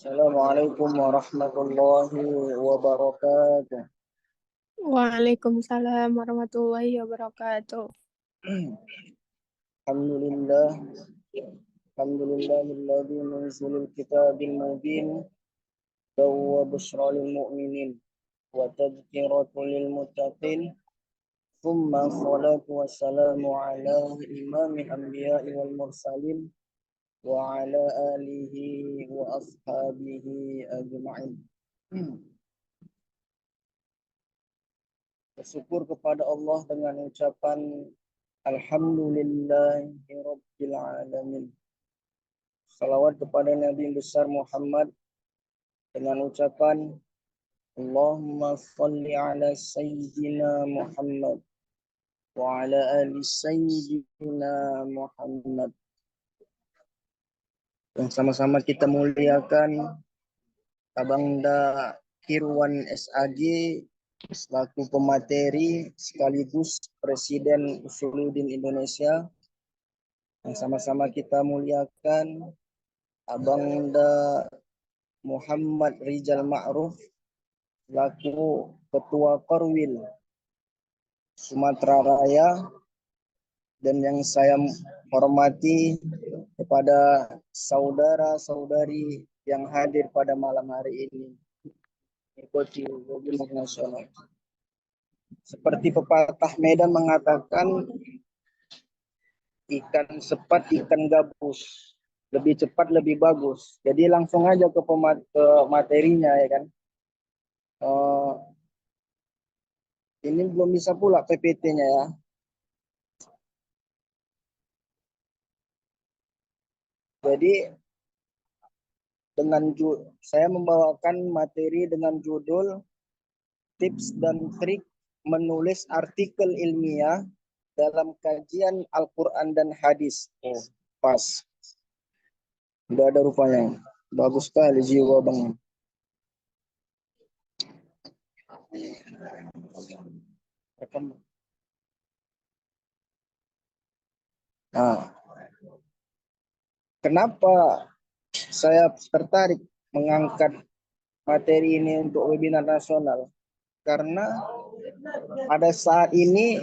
Assalamualaikum warahmatullahi wabarakatuh. Waalaikumsalam warahmatullahi wabarakatuh. Alhamdulillah. Alhamdulillahilladzi munzilil kitabil mubin wa busyra lil mu'minin wa tadhkiratul lil muttaqin. Tsumma shalatu wassalamu ala imamil anbiya'i wal mursalin wa ala alihi wa ashabihi ajma'in. Bersyukur kepada Allah dengan ucapan Alhamdulillahirabbil alamin. Salawat kepada Nabi besar Muhammad dengan ucapan Allahumma shalli ala sayyidina Muhammad wa ala ali sayyidina Muhammad. Yang sama-sama kita muliakan Abangda Kirwan SAG selaku pemateri sekaligus Presiden Usuluddin Indonesia. Yang sama-sama kita muliakan Abangda Muhammad Rizal Ma'ruf selaku Ketua Korwil Sumatera Raya, dan yang saya hormati kepada saudara-saudari yang hadir pada malam hari ini mengikuti webinar nasional. Seperti pepatah Medan mengatakan, ikan sepat, ikan gabus, lebih cepat lebih bagus. Jadi langsung aja ke materinya ya kan. Ini belum bisa pula PPT-nya ya. Jadi saya membawakan materi dengan judul tips dan trik menulis artikel ilmiah dalam kajian Al-Quran dan hadis. Pas. Udah ada rupanya. Bagus sekali jiwa bang. Nah, kenapa saya tertarik mengangkat materi ini untuk webinar nasional? Karena pada saat ini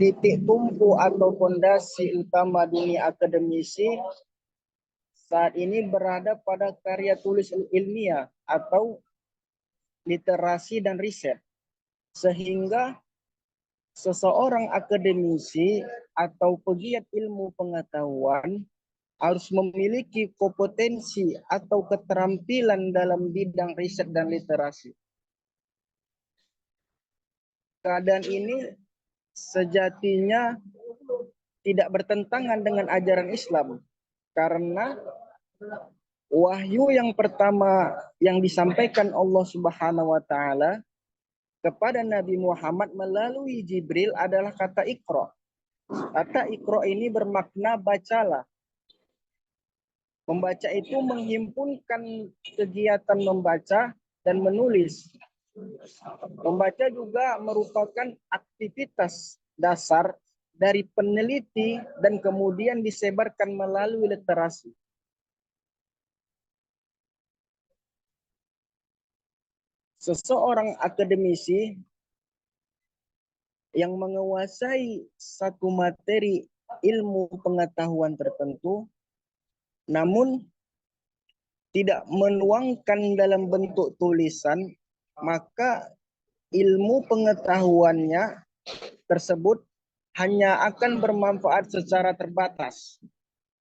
titik tumpu atau fondasi utama dunia akademisi saat ini berada pada karya tulis ilmiah atau literasi dan riset. Sehingga seseorang akademisi atau pegiat ilmu pengetahuan harus memiliki kompetensi atau keterampilan dalam bidang riset dan literasi. Keadaan ini sejatinya tidak bertentangan dengan ajaran Islam, karena wahyu yang pertama yang disampaikan Allah Subhanahu wa taala kepada Nabi Muhammad melalui Jibril adalah kata Iqra. Kata Iqra ini bermakna bacalah. Membaca itu menghimpunkan kegiatan membaca dan menulis. Membaca juga merupakan aktivitas dasar dari peneliti dan kemudian disebarkan melalui literasi. Seseorang akademisi yang menguasai satu materi ilmu pengetahuan tertentu, namun tidak menuangkan dalam bentuk tulisan, maka ilmu pengetahuannya tersebut hanya akan bermanfaat secara terbatas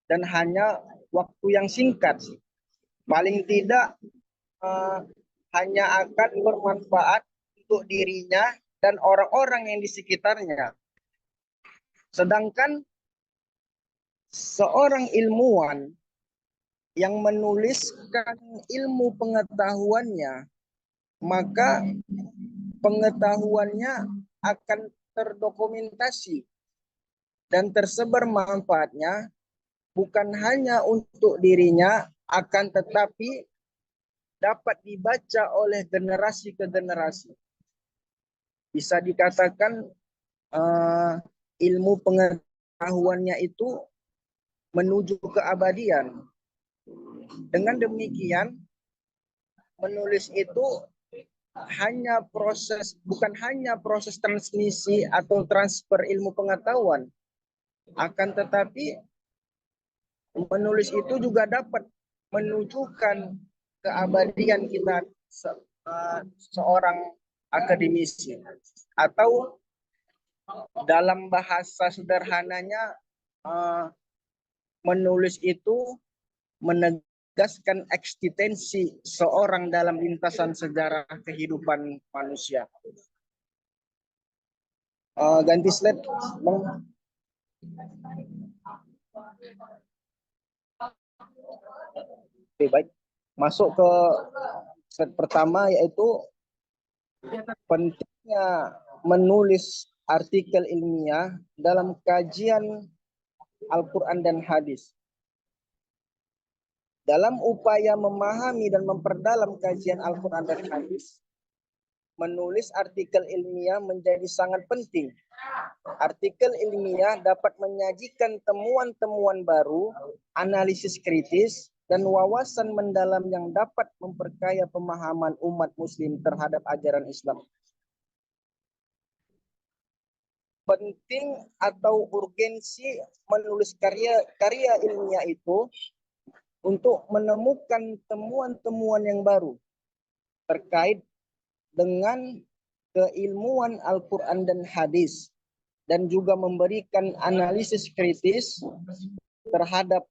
dan hanya waktu yang singkat. Paling tidak hanya akan bermanfaat untuk dirinya dan orang-orang yang di sekitarnya. Sedangkan seorang ilmuwan yang menuliskan ilmu pengetahuannya, maka pengetahuannya akan terdokumentasi dan tersebar manfaatnya bukan hanya untuk dirinya, akan tetapi dapat dibaca oleh generasi ke generasi. Bisa dikatakan ilmu pengetahuannya itu menuju keabadian. Dengan demikian, menulis itu bukan hanya proses transmisi atau transfer ilmu pengetahuan, akan tetapi menulis itu juga dapat menunjukkan keabadian kita seorang akademisi, atau dalam bahasa sederhananya menulis itu menegaskan eksistensi seorang dalam lintasan sejarah kehidupan manusia. Ganti slide, Bang. Oke, baik. Masuk ke slide pertama, yaitu pentingnya menulis artikel ilmiah dalam kajian Al-Quran dan hadis. Dalam upaya memahami dan memperdalam kajian Al-Quran dan hadis, menulis artikel ilmiah menjadi sangat penting. Artikel ilmiah dapat menyajikan temuan-temuan baru, analisis kritis, dan wawasan mendalam yang dapat memperkaya pemahaman umat muslim terhadap ajaran Islam. Penting atau urgensi menulis karya ilmiah itu untuk menemukan temuan-temuan yang baru terkait dengan keilmuan Al-Quran dan hadis, dan juga memberikan analisis kritis terhadap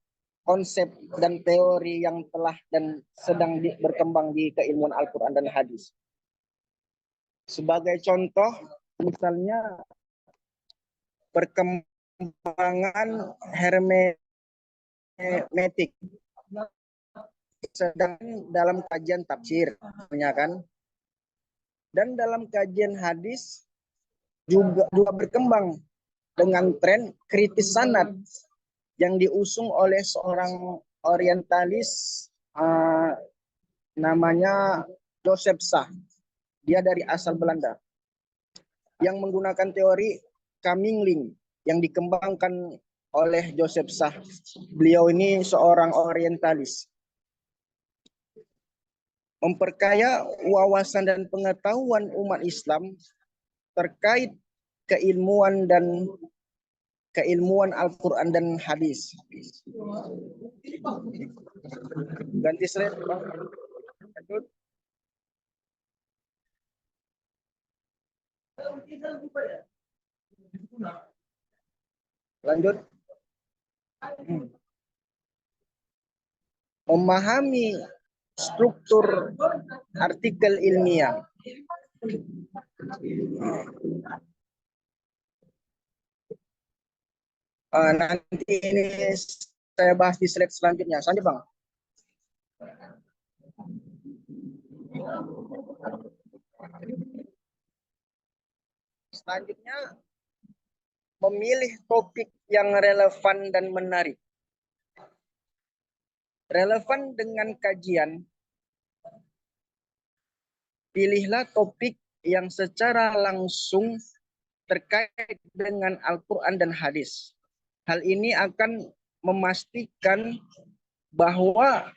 konsep dan teori yang telah dan sedang berkembang di keilmuan Al-Quran dan hadis. Sebagai contoh, misalnya perkembangan hermeneutik sedang dalam kajian tafsir, kan? Dan dalam kajian hadis juga berkembang dengan tren kritis sanad yang diusung oleh seorang orientalis namanya Joseph Sah. Dia dari asal Belanda, yang menggunakan teori Comingling yang dikembangkan oleh Joseph Sah. Beliau ini seorang orientalis. Memperkaya wawasan dan pengetahuan umat Islam terkait keilmuan Al-Quran dan hadis. Ganti slide, Bang. Lanjut. Memahami struktur artikel ilmiah. Nanti ini saya bahas di slide selanjutnya. Selanjutnya, Bang. Selanjutnya, memilih topik yang relevan dan menarik. Relevan dengan kajian, pilihlah topik yang secara langsung terkait dengan Al-Quran dan hadis. Hal ini akan memastikan bahwa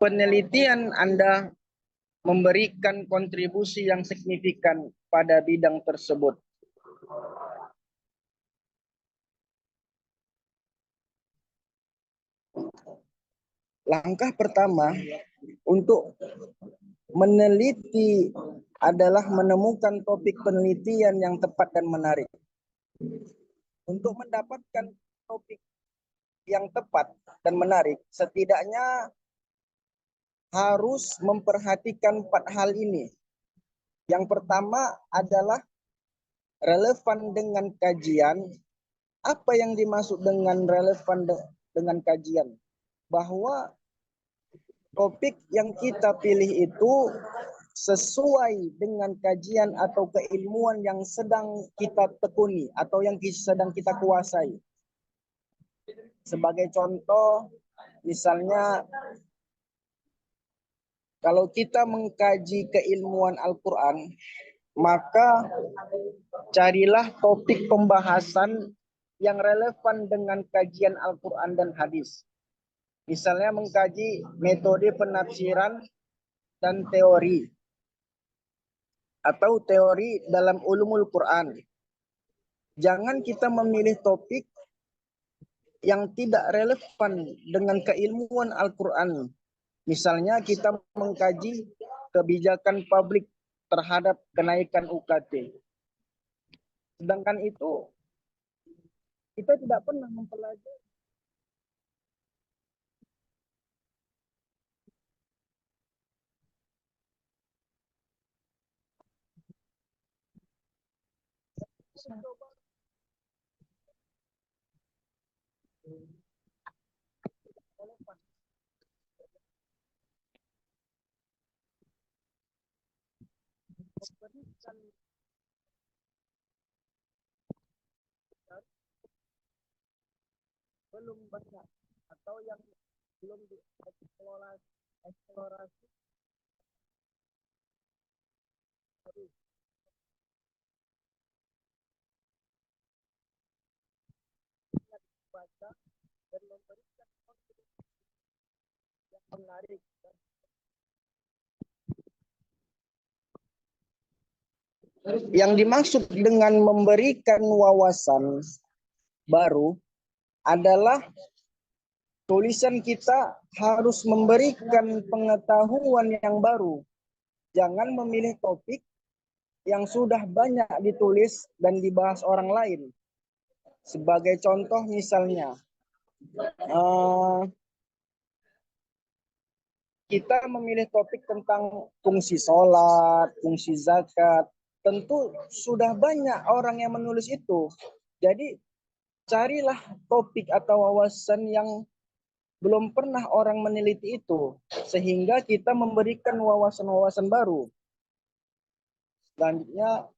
penelitian Anda memberikan kontribusi yang signifikan pada bidang tersebut. Langkah pertama untuk meneliti adalah menemukan topik penelitian yang tepat dan menarik. Untuk mendapatkan topik yang tepat dan menarik, setidaknya harus memperhatikan 4 hal ini. Yang pertama adalah relevan dengan kajian. Apa yang dimaksud dengan relevan dengan kajian? Bahwa topik yang kita pilih itu sesuai dengan kajian atau keilmuan yang sedang kita tekuni atau yang sedang kita kuasai. Sebagai contoh, misalnya kalau kita mengkaji keilmuan Al-Quran, maka carilah topik pembahasan yang relevan dengan kajian Al-Quran dan hadis. Misalnya mengkaji metode penafsiran dan teori atau teori dalam ulumul Quran. Jangan kita memilih topik yang tidak relevan dengan keilmuan Al-Quran. Misalnya kita mengkaji kebijakan publik terhadap kenaikan UKT. Sedangkan itu kita tidak pernah mempelajari belum banyak atau yang belum dieksplorasi baca dan memberikan yang menarik. Yang dimaksud dengan memberikan wawasan baru adalah tulisan kita harus memberikan pengetahuan yang baru. Jangan memilih topik yang sudah banyak ditulis dan dibahas orang lain. Sebagai contoh misalnya, kita memilih topik tentang fungsi sholat, fungsi zakat. Tentu sudah banyak orang yang menulis itu. Jadi carilah topik atau wawasan yang belum pernah orang meneliti itu. Sehingga kita memberikan wawasan-wawasan baru. Selanjutnya,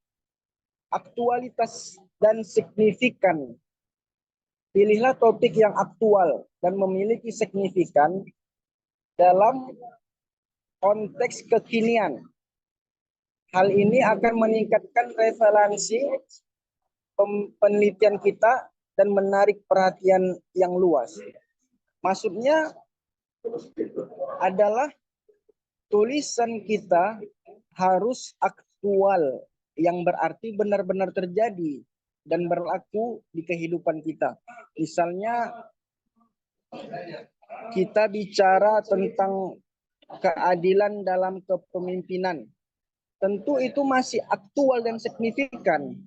aktualitas dan signifikan. Pilihlah topik yang aktual dan memiliki signifikan dalam konteks kekinian. Hal ini akan meningkatkan referensi penelitian kita dan menarik perhatian yang luas. Maksudnya adalah tulisan kita harus aktual, yang berarti benar-benar terjadi dan berlaku di kehidupan kita. Misalnya kita bicara tentang keadilan dalam kepemimpinan. Tentu itu masih aktual dan signifikan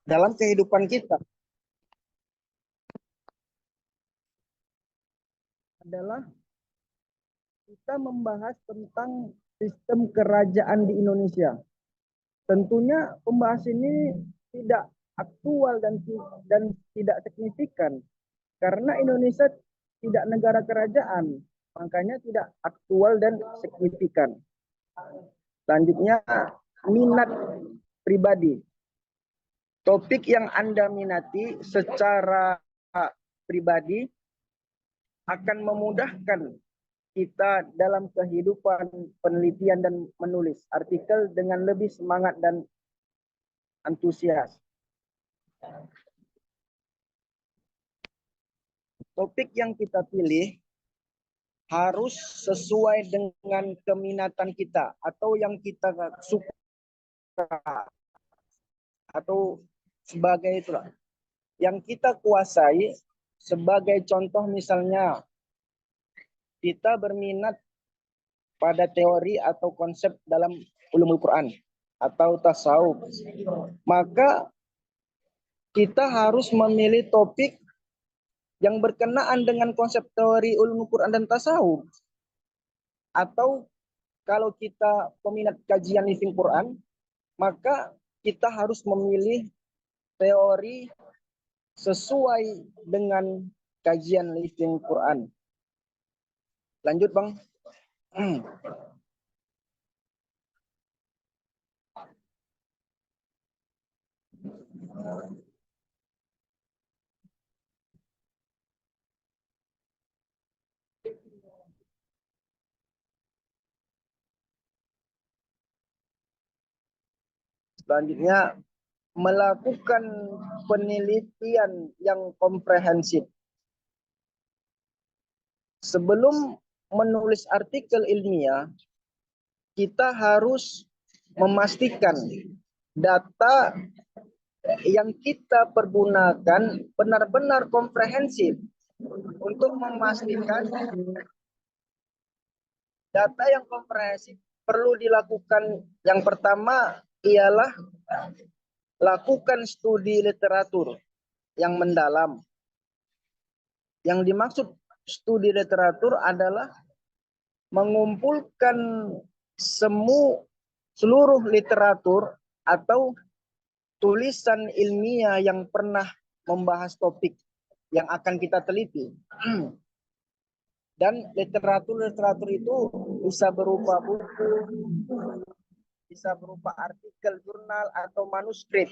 dalam kehidupan kita. Adalah kita membahas tentang sistem kerajaan di Indonesia. Tentunya pembahasan ini tidak aktual dan tidak signifikan karena Indonesia tidak negara kerajaan, makanya tidak aktual dan signifikan. Selanjutnya, minat pribadi. Topik yang Anda minati secara pribadi akan memudahkan kita dalam kehidupan penelitian dan menulis artikel dengan lebih semangat dan antusias. Topik yang kita pilih harus sesuai dengan keminatan kita atau yang kita suka atau sebagai itulah yang kita kuasai. Sebagai contoh misalnya kita berminat pada teori atau konsep dalam ulumul Quran atau tasawuf, maka kita harus memilih topik yang berkenaan dengan konsep teori ulumul Quran dan tasawuf. Atau kalau kita peminat kajian living Quran, maka kita harus memilih teori sesuai dengan kajian living Quran. Lanjut, Bang. Selanjutnya, melakukan penelitian yang komprehensif. Sebelum menulis artikel ilmiah, kita harus memastikan data yang kita pergunakan benar-benar komprehensif untuk memastikan data yang komprehensif perlu dilakukan. Yang pertama ialah lakukan studi literatur yang mendalam. Yang dimaksud studi literatur adalah mengumpulkan seluruh literatur atau tulisan ilmiah yang pernah membahas topik yang akan kita teliti. Dan literatur itu bisa berupa buku, bisa berupa artikel jurnal atau manuskrip.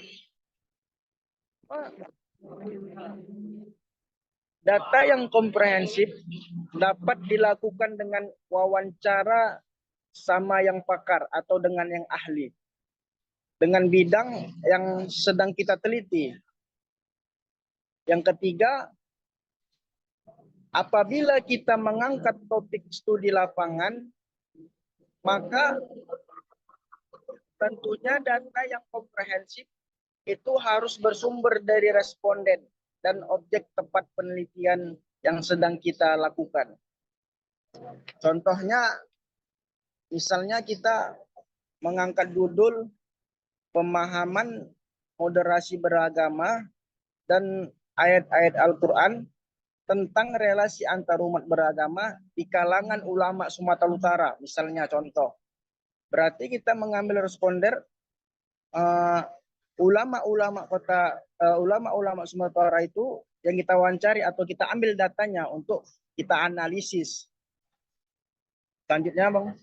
Data yang komprehensif dapat dilakukan dengan wawancara sama yang pakar atau dengan yang ahli, dengan bidang yang sedang kita teliti. Yang ketiga, apabila kita mengangkat topik studi lapangan, maka tentunya data yang komprehensif itu harus bersumber dari responden dan objek tempat penelitian yang sedang kita lakukan. Contohnya, misalnya kita mengangkat judul pemahaman moderasi beragama dan ayat-ayat Al-Quran tentang relasi antarumat beragama di kalangan ulama Sumatera Utara, misalnya contoh. Berarti kita mengambil responder ulama-ulama ulama-ulama Sumatera Utara itu yang kita wawancari atau kita ambil datanya untuk kita analisis. Selanjutnya, Bang.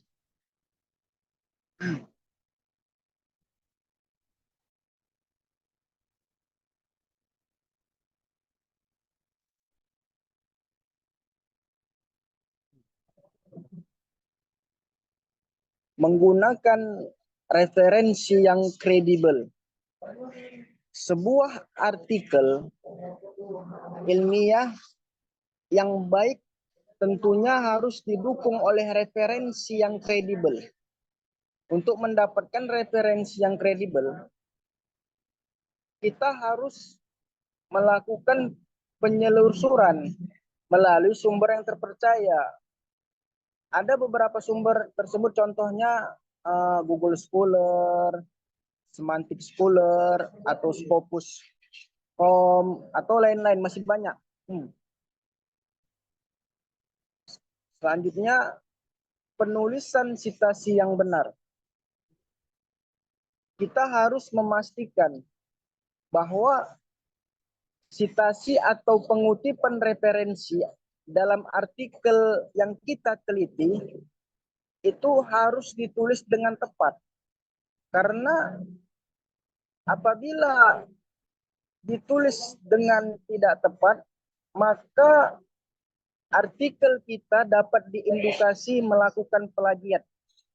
Menggunakan referensi yang kredibel. Sebuah artikel ilmiah yang baik tentunya harus didukung oleh referensi yang kredibel. Untuk mendapatkan referensi yang kredibel, kita harus melakukan penyelusuran melalui sumber yang terpercaya. Ada beberapa sumber tersebut, contohnya Google Scholar, Semantic Scholar, atau Scopus.com, atau lain-lain, masih banyak. Selanjutnya, penulisan sitasi yang benar. Kita harus memastikan bahwa sitasi atau pengutipan referensi dalam artikel yang kita teliti itu harus ditulis dengan tepat. Karena apabila ditulis dengan tidak tepat, maka artikel kita dapat diindikasi melakukan plagiat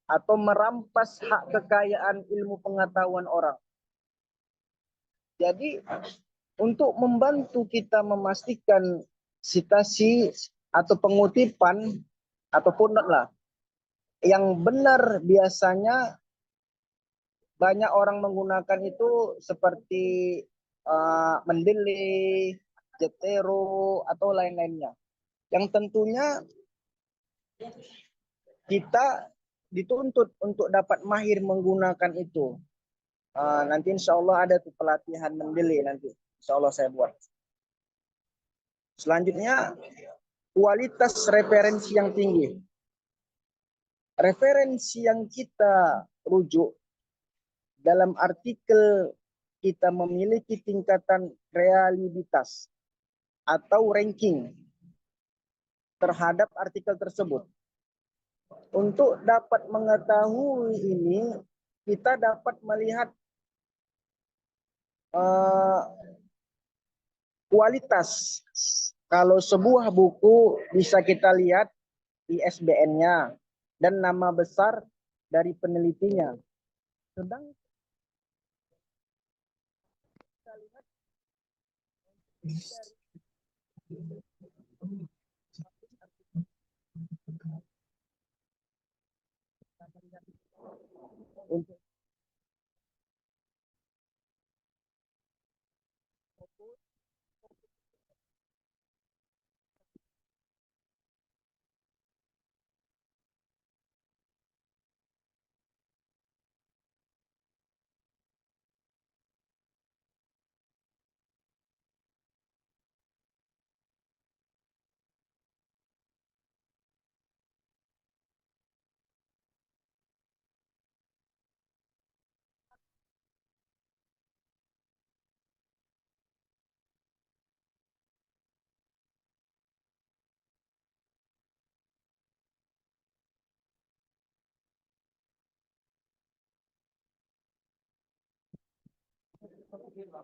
atau merampas hak kekayaan ilmu pengetahuan orang. Jadi untuk membantu kita memastikan sitasi atau pengutipan atau footnote lah yang benar, biasanya banyak orang menggunakan itu seperti Mendeley, Jetero, atau lain-lainnya. Yang tentunya kita dituntut untuk dapat mahir menggunakan itu. Nanti insya Allah ada tuh pelatihan Mendeley nanti. Insya Allah saya buat. Selanjutnya, kualitas referensi yang tinggi. Referensi yang kita rujuk dalam artikel kita memiliki tingkatan realitas atau ranking terhadap artikel tersebut. Untuk dapat mengetahui ini, kita dapat melihat kualitas. Kalau sebuah buku bisa kita lihat ISBN-nya dan nama besar dari penelitinya. Untuk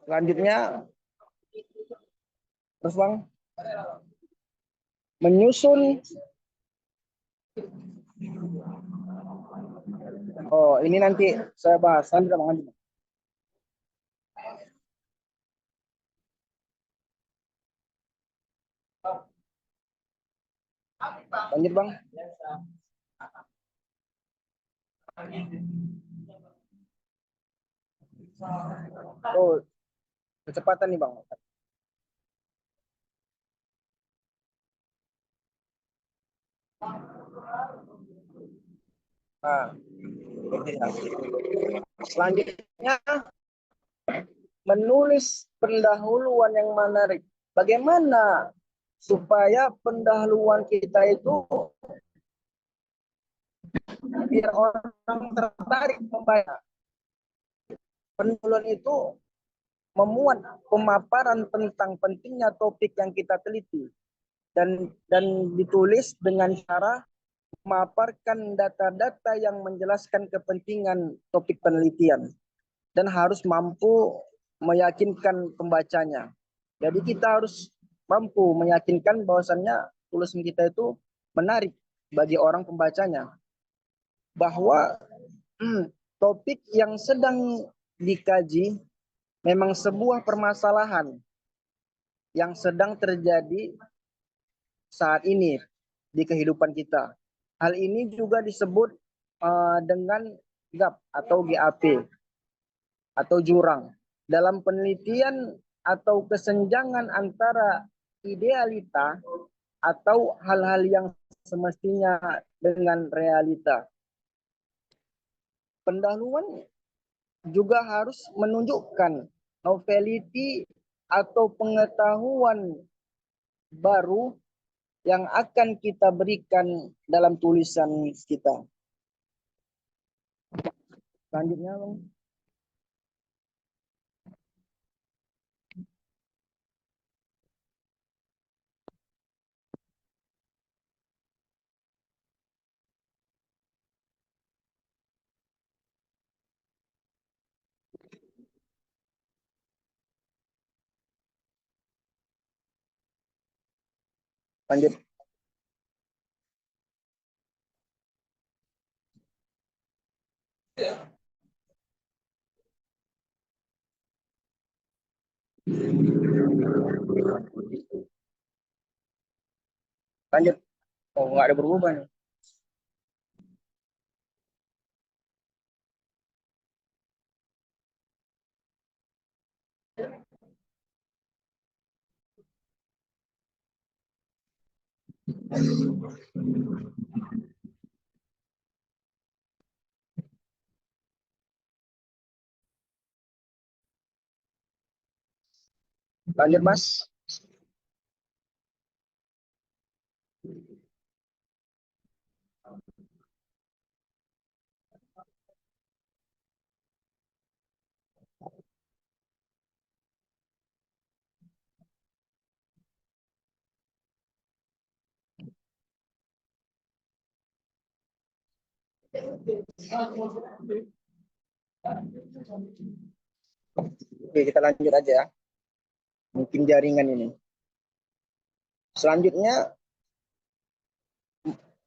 selanjutnya, terus Bang, menyusun. Oh, ini nanti saya bahas nanti Bang. Lanjut Bang. Oh, kecepatan nih Bang. Nah, selanjutnya menulis pendahuluan yang menarik. Bagaimana supaya pendahuluan kita itu biar orang tertarik membaca. Pendahuluan itu memuat pemaparan tentang pentingnya topik yang kita teliti dan ditulis dengan cara memaparkan data-data yang menjelaskan kepentingan topik penelitian dan harus mampu meyakinkan pembacanya. Jadi kita harus mampu meyakinkan bahwasannya tulisan kita itu menarik bagi orang pembacanya, bahwa topik yang sedang dikaji memang sebuah permasalahan yang sedang terjadi saat ini di kehidupan kita. Hal ini juga disebut dengan gap atau GAP atau jurang. Dalam penelitian atau kesenjangan antara idealita atau hal-hal yang semestinya dengan realita. Pendahuluan juga harus menunjukkan novelty atau pengetahuan baru yang akan kita berikan dalam tulisan kita. Selanjutnya, Bang. Lanjut. Lanjut. Oh, nggak ada berubah nih. Lanjut, Mas. Oke, kita lanjut aja ya. Mungkin jaringan ini. Selanjutnya,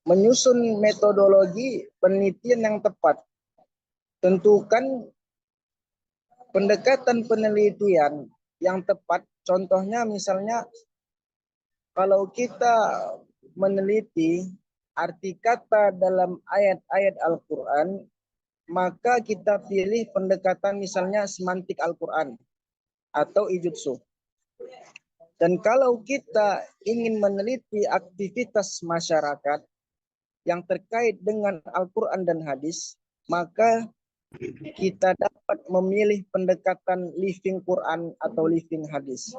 menyusun metodologi penelitian yang tepat. Tentukan pendekatan penelitian yang tepat. Contohnya misalnya kalau kita meneliti arti kata dalam ayat-ayat Al-Quran, maka kita pilih pendekatan misalnya semantik Al-Quran atau ijutsu. Dan kalau kita ingin meneliti aktivitas masyarakat yang terkait dengan Al-Quran dan hadis, maka kita dapat memilih pendekatan living Quran atau living hadis.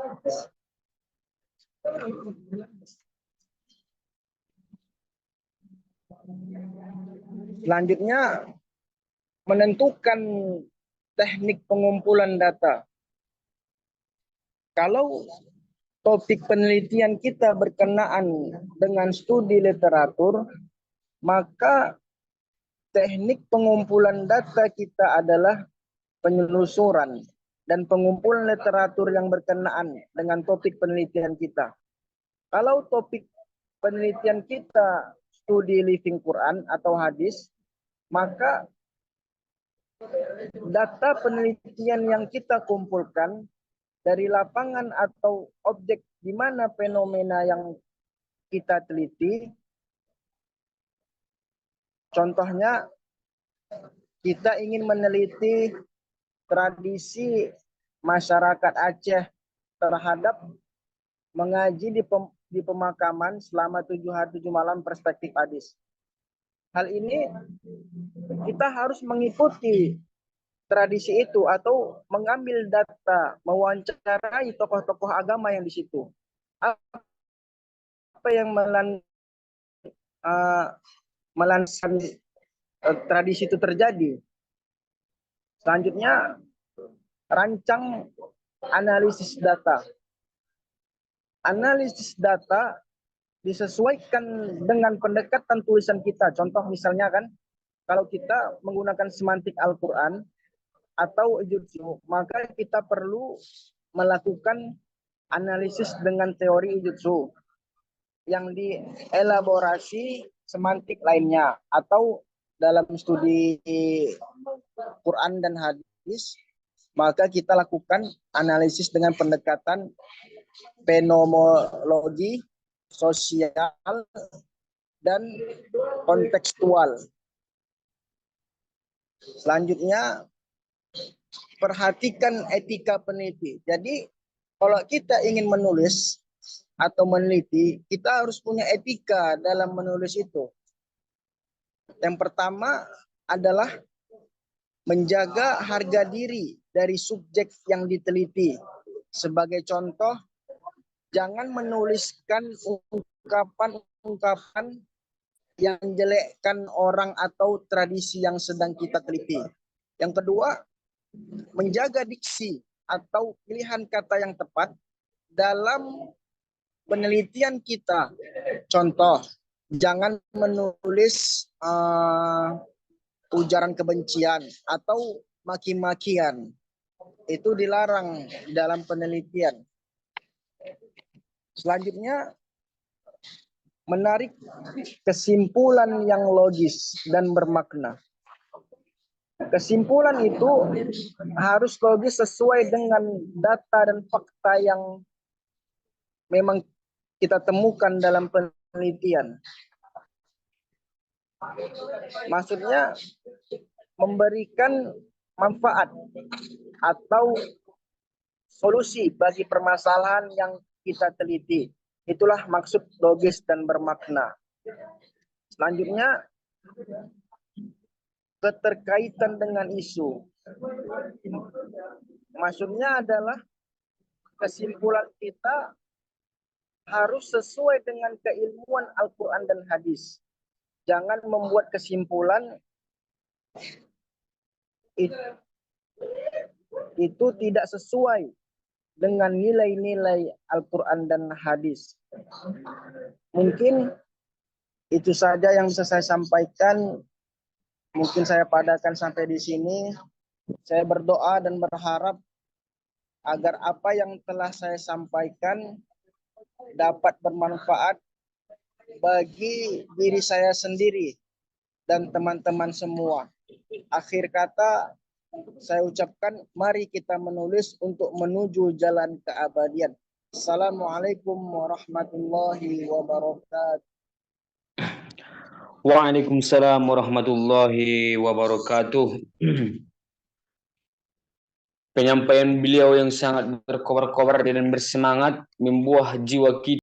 Selanjutnya, menentukan teknik pengumpulan data. Kalau topik penelitian kita berkenaan dengan studi literatur, maka teknik pengumpulan data kita adalah penelusuran dan pengumpulan literatur yang berkenaan dengan topik penelitian kita. Kalau topik penelitian kita studi living Quran atau hadis, maka data penelitian yang kita kumpulkan dari lapangan atau objek di mana fenomena yang kita teliti. Contohnya, kita ingin meneliti tradisi masyarakat Aceh terhadap mengaji di pemakaman selama 7 hari 7 malam perspektif hadis. Hal ini kita harus mengikuti tradisi itu atau mengambil data, mewawancarai tokoh-tokoh agama yang di situ. Apa yang melandasan tradisi itu terjadi. Selanjutnya, rancang analisis data. Analisis data disesuaikan dengan pendekatan tulisan kita. Contoh misalnya kan, kalau kita menggunakan semantik Al-Quran atau ijutsu, maka kita perlu melakukan analisis dengan teori ijutsu yang dielaborasi semantik lainnya, atau dalam studi Quran dan hadis, maka kita lakukan analisis dengan pendekatan fenomenologi, sosial, dan kontekstual. Selanjutnya, perhatikan etika peneliti. Jadi, kalau kita ingin menulis atau meneliti, kita harus punya etika dalam menulis itu. Yang pertama adalah menjaga harga diri dari subjek yang diteliti. Sebagai contoh, jangan menuliskan ungkapan-ungkapan yang menjelekkan orang atau tradisi yang sedang kita teliti. Yang kedua, menjaga diksi atau pilihan kata yang tepat dalam penelitian kita. Contoh, jangan menulis ujaran kebencian atau maki-makian. Itu dilarang dalam penelitian. Selanjutnya, menarik kesimpulan yang logis dan bermakna. Kesimpulan itu harus logis sesuai dengan data dan fakta yang memang kita temukan dalam penelitian. Maksudnya memberikan manfaat atau solusi bagi permasalahan yang kita teliti. Itulah maksud logis dan bermakna. Selanjutnya, keterkaitan dengan isu. Maksudnya adalah kesimpulan kita harus sesuai dengan keilmuan Al-Quran dan hadis. Jangan membuat kesimpulan itu tidak sesuai dengan nilai-nilai Al-Quran dan hadis. Mungkin itu saja yang bisa saya sampaikan. Mungkin saya padakan sampai di sini. Saya berdoa dan berharap agar apa yang telah saya sampaikan dapat bermanfaat bagi diri saya sendiri dan teman-teman semua. Akhir kata, saya ucapkan, mari kita menulis untuk menuju jalan keabadian. Assalamualaikum warahmatullahi wabarakatuh. Waalaikumsalam warahmatullahi wabarakatuh. Penyampaian beliau yang sangat berkobar-kobar dan bersemangat membuah jiwa kita